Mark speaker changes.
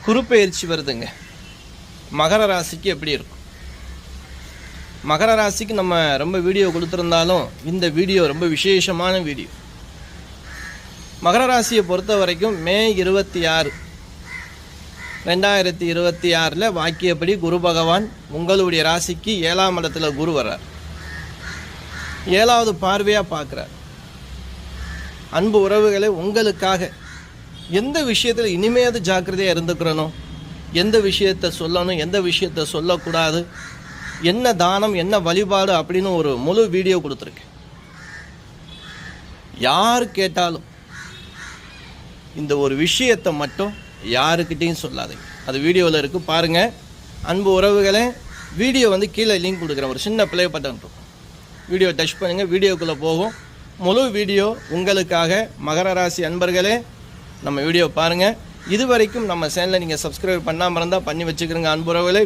Speaker 1: குரு பெயர்ச்சி வருதுங்க. மகர ராசிக்கு எப்படி இருக்கும்? மகர ராசிக்கு நம்ம ரொம்ப வீடியோ கொடுத்துருந்தாலும் இந்த வீடியோ ரொம்ப விசேஷமான வீடியோ. மகர ராசியை பொறுத்த வரைக்கும் மே 26, 2026 வாக்கியப்படி குரு பகவான் உங்களுடைய ராசிக்கு 7ஆம் இடத்துல குரு வர்றார். 7வது பார்வையாக பார்க்குறார். அன்பு உறவுகளை உங்களுக்காக எந்த விஷயத்தில் இனிமையாவது ஜாக்கிரதையாக இருந்துக்கிறணும், எந்த விஷயத்தை சொல்லணும், எந்த விஷயத்தை சொல்லக்கூடாது, என்ன தானம் என்ன வழிபாடு அப்படின்னு ஒரு முழு வீடியோ கொடுத்துருக்கேன். யார் கேட்டாலும் இந்த ஒரு விஷயத்தை மட்டும் யாருக்கிட்டையும் சொல்லாதீங்க. அது வீடியோவில் இருக்குது பாருங்கள். அன்பு உறவுகளே, வீடியோ கீழே லிங்க் கொடுக்குறேன், ஒரு சின்ன ப்ளே பட்டன் இருக்கும். வீடியோ டச் பண்ணுங்கள், வீடியோக்குள்ளே போகும். முழு வீடியோ உங்களுக்காக. மகர ராசி அன்பர்களே, நம்ம வீடியோ பாருங்கள். இது வரைக்கும் நம்ம சேனலை நீங்கள் சப்ஸ்கிரைப் பண்ணாமல் இருந்தால் பண்ணி வச்சுக்கிறோங்க. அன்புறவுகளே,